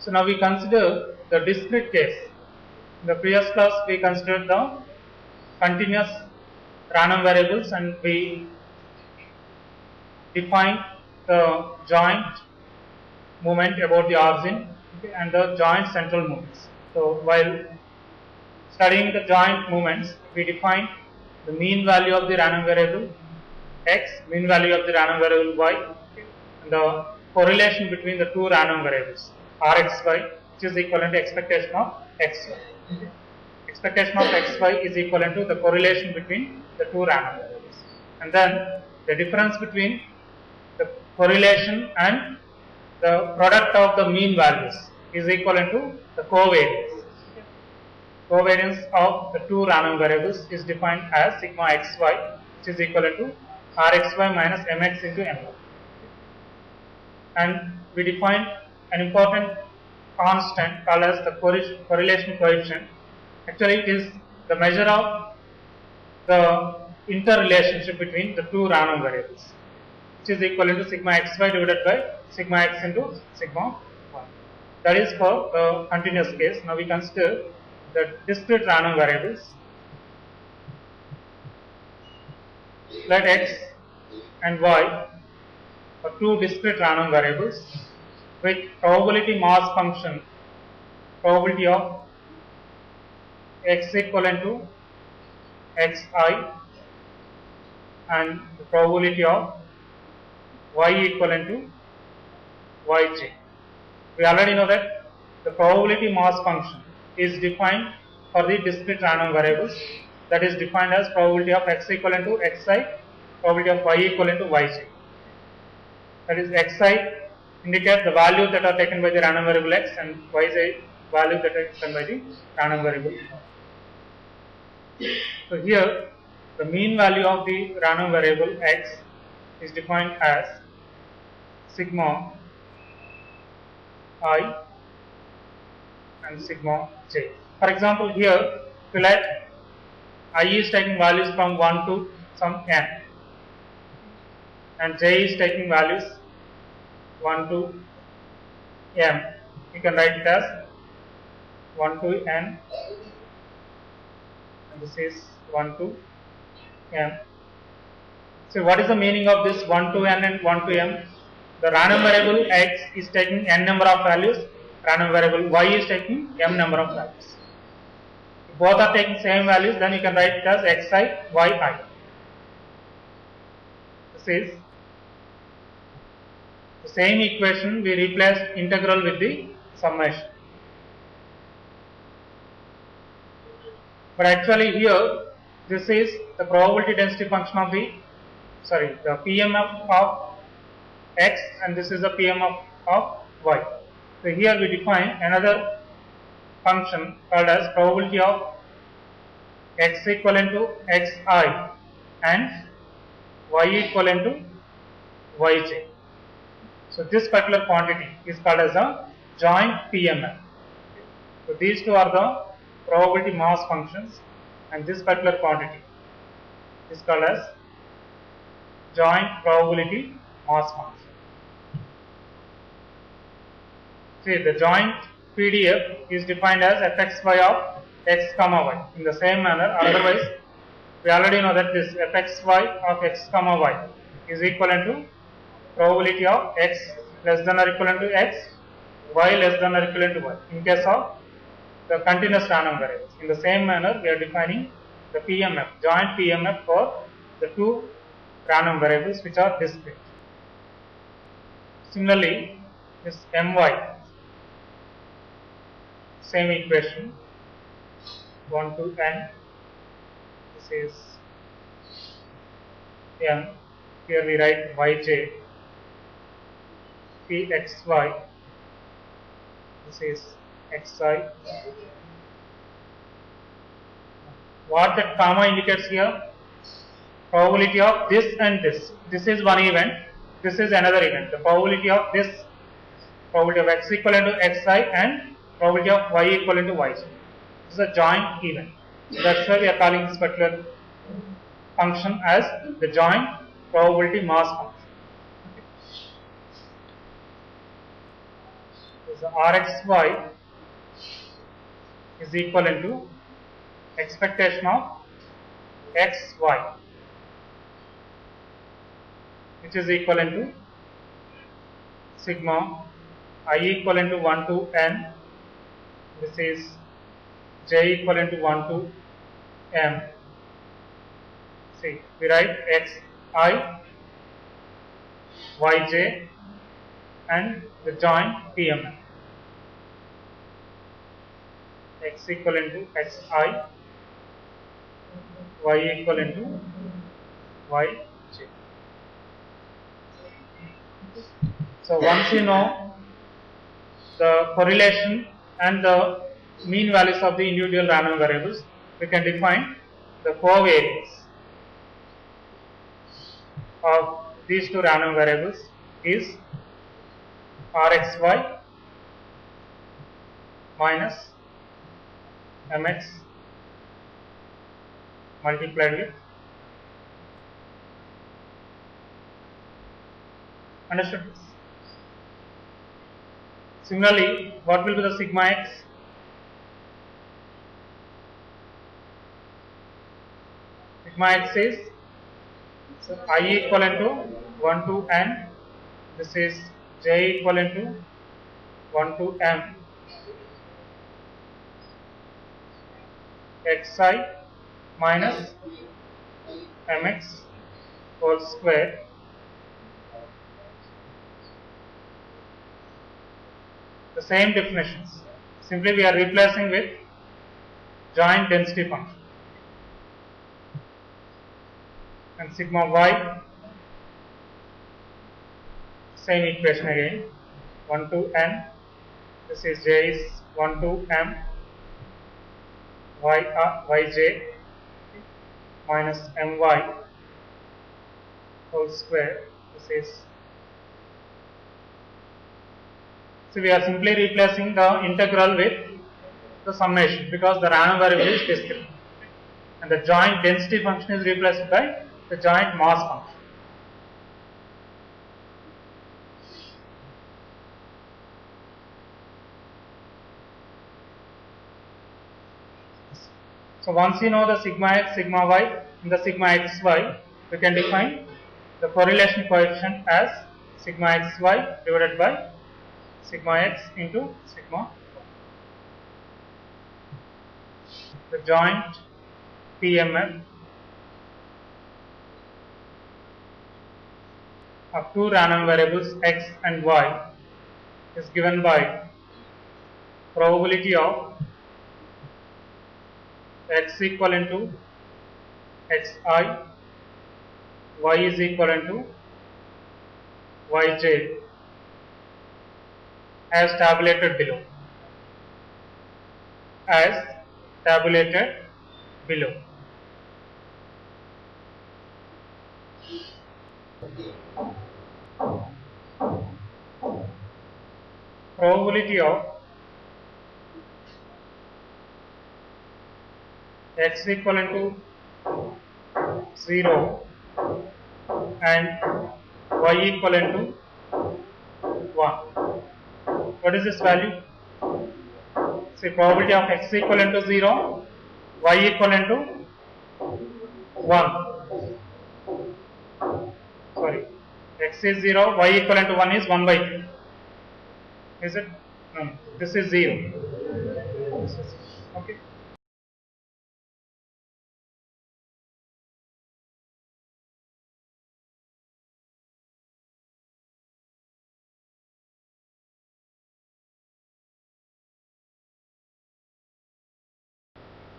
So now we consider the discrete case. In the previous class we considered the continuous random variables and we defined the joint movement about the origin, and the joint central movements. So while studying the joint movements, we define the mean value of the random variable x, mean value of the random variable y, and the correlation between the two random variables rxy, which is equivalent to expectation of xy. Expectation of xy is equivalent to the correlation between the two random variables, and then the difference between the correlation and the product of the mean values is equivalent to the covariance. Covariance of the two random variables is defined as sigma xy, which is equivalent to rxy minus mx into my. And we define an important constant called as the correlation coefficient. Actually, it is the measure of the interrelationship between the two random variables, which is equivalent to sigma xy divided by sigma x into sigma y. That is for the continuous case. Now we consider the discrete random variables. Let x and y are two discrete random variables with probability mass function, probability of x equivalent to xi and the probability of y equivalent to yj. We already know that the probability mass function is defined for the discrete random variables, that is defined as probability of x equivalent to xi, probability of y equivalent to yj. That is, xi indicate the values that are taken by the random variable x and yj values that are taken by the random variable y. So here the mean value of the random variable x is defined as sigma I and sigma j. For example, here we let I is taking values from 1 to some n and j is taking values 1 to m. You can write it as 1 to n and this is 1 to m. So what is the meaning of this 1 to n and 1 to m? The random variable x is taking n number of values, random variable y is taking m number of values. If both are taking same values, then you can write it as xi, yi. This is the same equation, we replace integral with the summation. But actually here, this is the probability density function of the PMF of x and this is the PMF of y. So here we define another function called as probability of x equivalent to xi and y equivalent to yj. So this particular quantity is called as a joint PMF. So these two are the probability mass functions and this particular quantity is called as joint probability mass function. See, the joint PDF is defined as fxy of x comma y. In the same manner, otherwise we already know that this fxy of x comma y is equivalent to probability of x less than or equivalent to x, y less than or equivalent to y in case of the continuous random variables. In the same manner, we are defining the PMF, joint PMF for the two random variables which are discrete. Similarly, this my, same equation, 1 to n, this is m, here we write yj, pxy, this is xi. What that comma indicates here? Probability of this and this. This is one event, this is another event. The probability of this, probability of x equivalent to xi and probability of y equivalent to yj. This is a joint event. So that's why we are calling this particular function as the joint probability mass function. So Rxy is equivalent to expectation of xy, which is equivalent to sigma I equivalent to 1 to n. This is j equivalent to 1 to m. See, we write xi, yj, and the joint PMM. X equivalent to xi, y equivalent to yj. So once you know the correlation and the mean values of the individual random variables, we can define the covariates of these two random variables is Rxy minus mx multiplied with, understood this? Similarly, what will be the sigma x? Sigma x is I equivalent to 1 to n. This is j equivalent to 1 to m. Xi minus mx whole square the same definitions. Simply we are replacing with joint density function. And sigma y, same equation again, 1 to n. This is j is 1 to m yj minus my whole square. This is, so we are simply replacing the integral with the summation because the random variable is discrete, and the joint density function is replaced by the joint mass function. So once you know the sigma x, sigma y, and the sigma xy, we can define the correlation coefficient as sigma xy divided by sigma x into sigma y. The joint PMF of two random variables x and y is given by probability of x equivalent to xi, y is equivalent to yj as tabulated below. As tabulated below. Probability of x equivalent to 0 and y equivalent to 1. What is this value? See, probability of x equivalent to 0, y equivalent to 1. Sorry, x is 0, y equivalent to 1 is 1 by 3. Is it? No, this is 0. This is 0. Okay.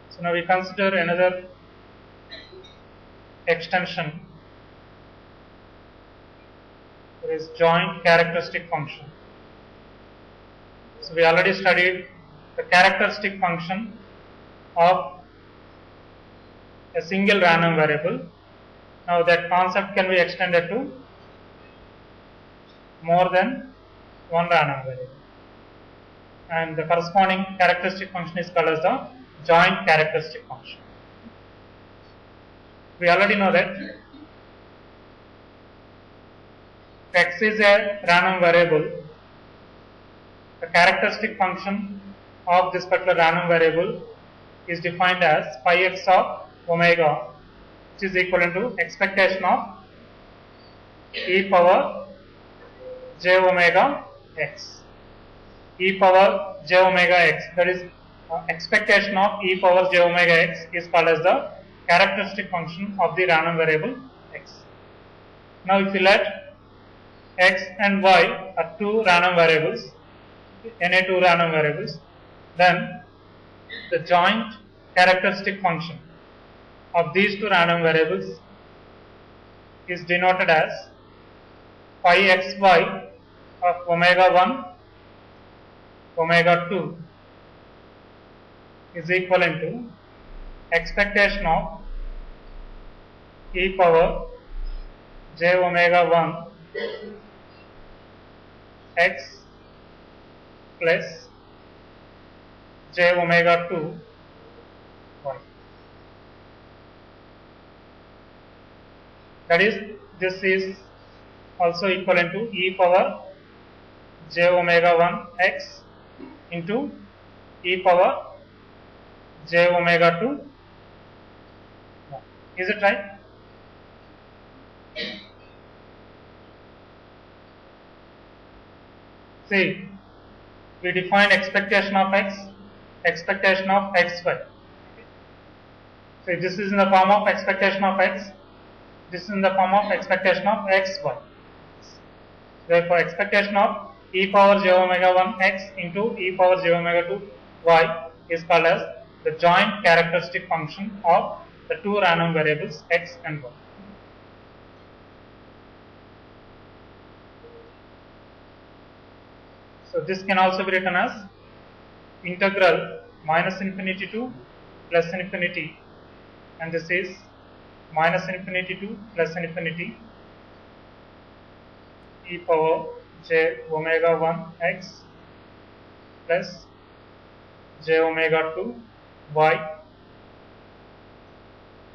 So now we consider another extension. There is joint characteristic function. So we already studied the characteristic function of a single random variable. Now that concept can be extended to more than one random variable, and the corresponding characteristic function is called as the joint characteristic function. We already know that x is a random variable, the characteristic function of this particular random variable is defined as phi x of omega, which is equivalent to expectation of e power j omega x. E power j omega x, that is expectation of e power j omega x, is called as the characteristic function of the random variable x. Now if you let x and y are two random variables, NA2 random variables, then the joint characteristic function of these two random variables is denoted as phi xy of omega 1 omega 2 is equivalent to expectation of e power j omega 1 x plus j omega 2 y. That is, this is also equivalent to e power j omega 1 x into e power j omega 2 y. Is it right? See, we define expectation of x, expectation of xy. See, this is in the form of expectation of x, this is in the form of expectation of xy. Therefore, expectation of e power j omega 1 x into e power j omega 2 y is called as the joint characteristic function of the two random variables x and y. So this can also be written as integral minus infinity to plus infinity, and this is minus infinity to plus infinity e power j omega 1 x plus j omega 2 y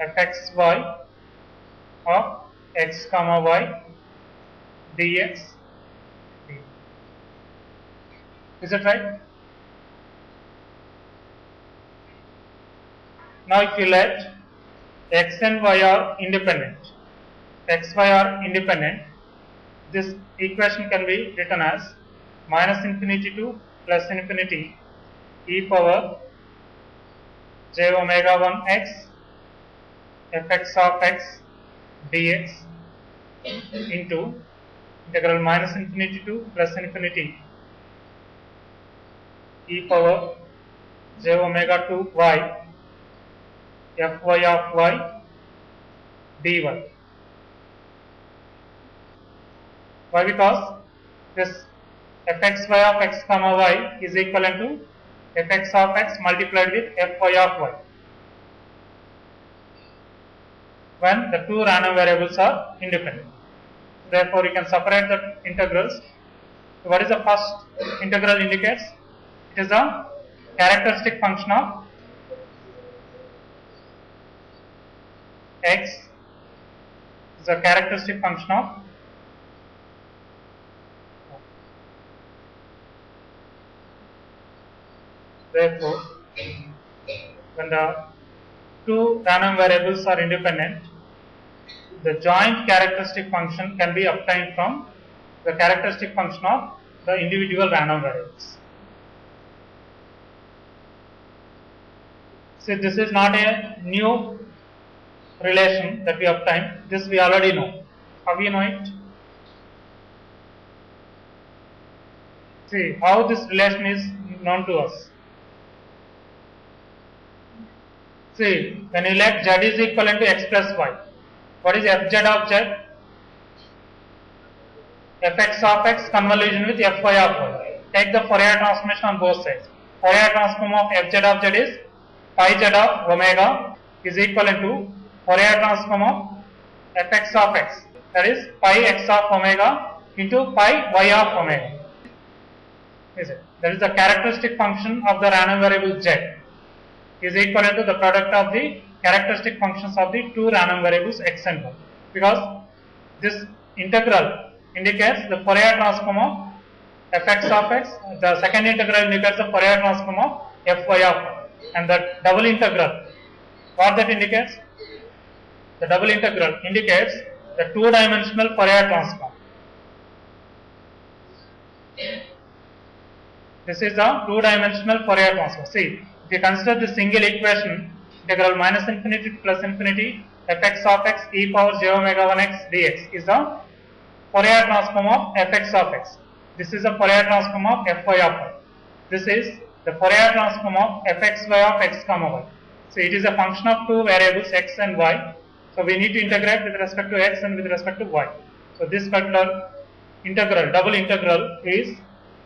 fxy of x comma y dx. Is it right? Now if you let x and y are independent, x, y are independent, this equation can be written as minus infinity to plus infinity e power j omega 1 x fx of x dx into integral minus infinity to plus infinity e power j omega 2 y fy of y dy. Why? Because this fxy of x comma y is equivalent to fx of x multiplied with fy of y when the two random variables are independent. Therefore, you can separate the integrals. So what is the first integral indicates? It is the characteristic function of x, is a characteristic function of therefore, when the two random variables are independent, the joint characteristic function can be obtained from the characteristic function of the individual random variables. See, this is not a new relation that we obtained. This we already know. How we know it? See how this relation is known to us. See, when you let z is equivalent to x plus y, what is fz of z? Fx of x convolution with fy of y. Take the Fourier transformation on both sides. Fourier transform of fz of z is pi z of omega is equivalent to Fourier transform of fx of x, that is pi x of omega into pi y of omega. Is it? That is the characteristic function of the random variable z is equivalent to the product of the characteristic functions of the two random variables x and y, because this integral indicates the Fourier transform of fx of x. The second integral indicates the Fourier transform of fy of y. And the double integral, what that indicates? The double integral indicates the two-dimensional Fourier transform. This is the two-dimensional Fourier transform. See, if you consider the single equation, integral minus infinity to plus infinity fx of x e power j omega 1 x dx is the Fourier transform of fx of x. This is the Fourier transform of fy of y. This is the Fourier transform of fxy of x comma y. So it is a function of two variables x and y. So we need to integrate with respect to x and with respect to y. So this particular integral, double integral, is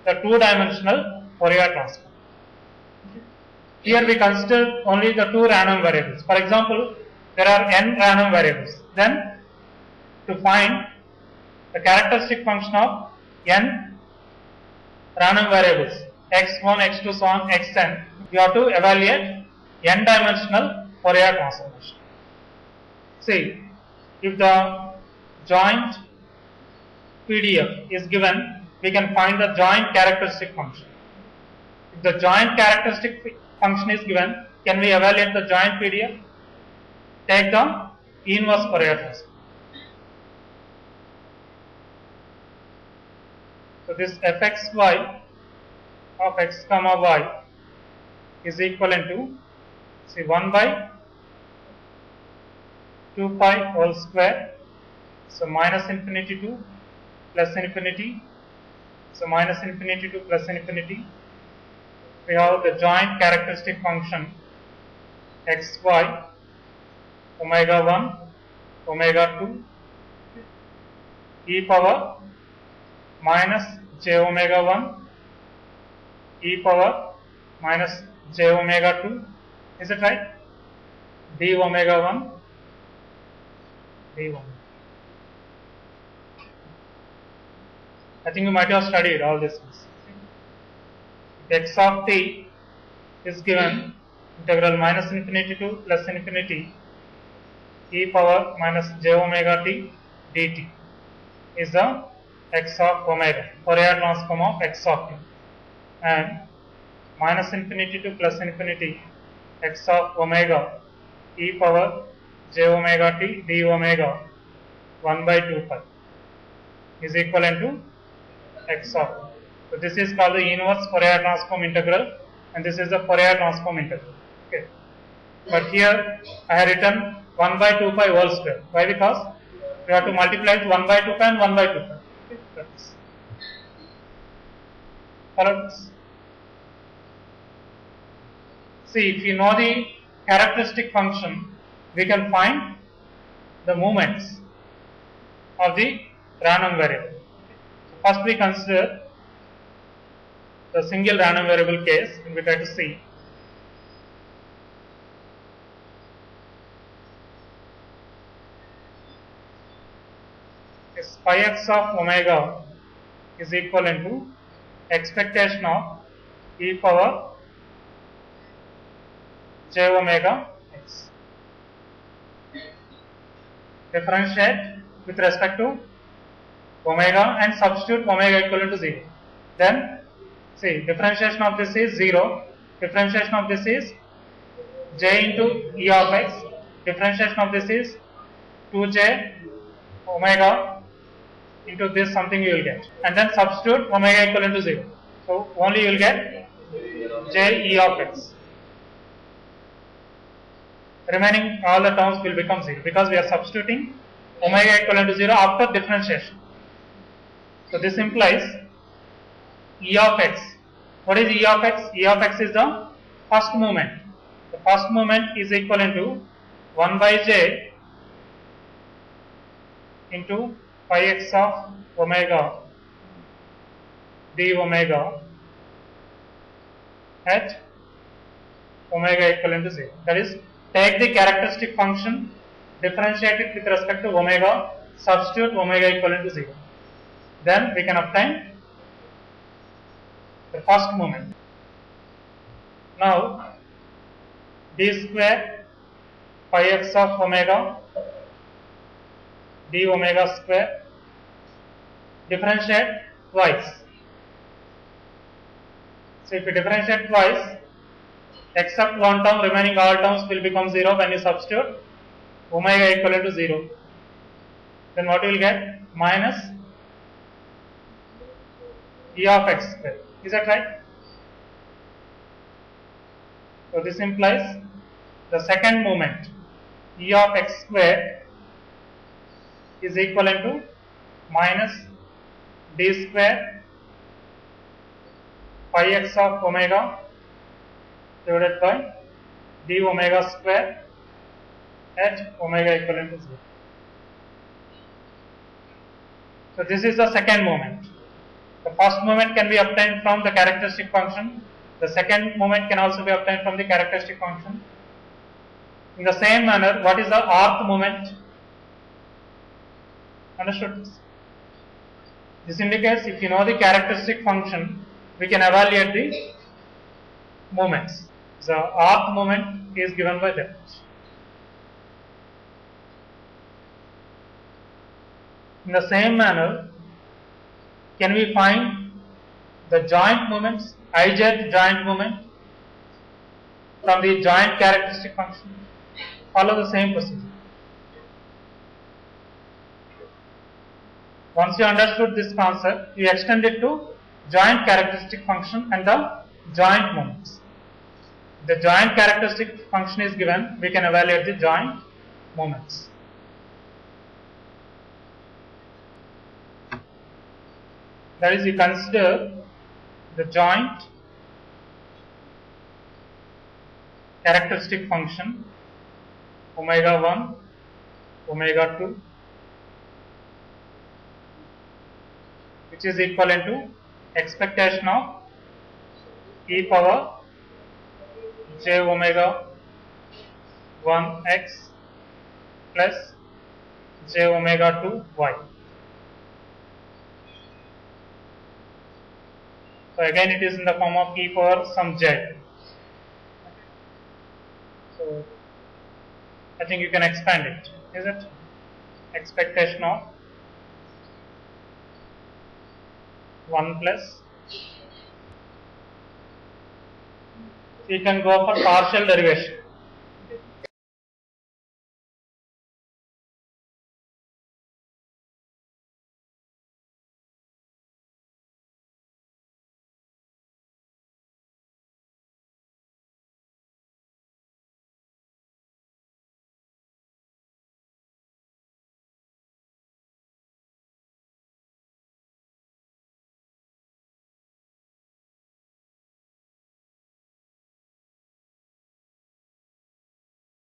the two-dimensional Fourier transform. Here we consider only the two random variables. For example, there are n random variables. Then to find the characteristic function of n random variables, x1, x2, so on, xn, you have to evaluate n-dimensional Fourier transformation. See, if the joint PDF is given, we can find the joint characteristic function. If the joint characteristic function is given, can we evaluate the joint PDF? Take the inverse Fourier transform. So this fxy of x comma y is equivalent to, see, 1 by 2 pi whole square. So minus infinity to plus infinity. So minus infinity to plus infinity. We have the joint characteristic function xy omega 1 omega 2 e power minus j omega 1 e power minus j omega 2. Is it right? D omega 1 d 1. I think you might have studied all this. X of t is given integral minus infinity to plus infinity e power minus j omega t dt is the x of omega, Fourier transform of x of t, and minus infinity to plus infinity x of omega e power j omega t d omega 1 by 2 pi is equivalent to x of t. So this is called the inverse Fourier transform integral, and this is the Fourier transform integral. Okay. But here I have written 1 by 2 pi whole square. Why? Because we have to multiply it 1 by 2 pi and 1 by 2 pi. Okay. Follow this. See, if you know the characteristic function, we can find the moments of the random variable. So first we consider the single random variable case, and we try to see. Is pi x of omega is equivalent to expectation of e power j omega x. Differentiate with respect to omega and substitute omega equivalent to 0. Then see, differentiation of this is 0, differentiation of this is j into e of x, differentiation of this is 2j omega into this something you will get, and then substitute omega equivalent to 0. So only you will get j e of x. Remaining all the terms will become 0 because we are substituting omega equivalent to 0 after differentiation. So this implies e of x. What is e of x? E of x is the first moment. The first moment is equivalent to 1 by j into pi x of omega d omega at omega equivalent to 0. That is, take the characteristic function, differentiate it with respect to omega, substitute omega equivalent to 0. Then we can obtain the first moment. Now d square pi x of omega d omega square, differentiate twice. So if you differentiate twice, except one term, remaining all terms will become 0 when you substitute omega equal to 0. Then what you will get? Minus e of x square. Is that right? So this implies the second moment e of x square is equivalent to minus d square pi x of omega divided by d omega square at omega equivalent to 0. So this is the second moment. The first moment can be obtained from the characteristic function. The second moment can also be obtained from the characteristic function. In the same manner, what is the rth moment? Understood? This indicates if you know the characteristic function, we can evaluate the moments. The rth moment is given by that. In the same manner, can we find the joint moments, ijth joint moment from the joint characteristic function? Follow the same procedure. Once you understood this concept, you extend it to joint characteristic function and the joint moments. The joint characteristic function is given, we can evaluate the joint moments. That is, you consider the joint characteristic function omega 1, omega 2, which is equivalent to expectation of e power j omega 1 x plus j omega 2 y. So again it is in the form of e power some z. So I think you can expand it, is it? Expectation of 1 plus. You can go for partial derivation.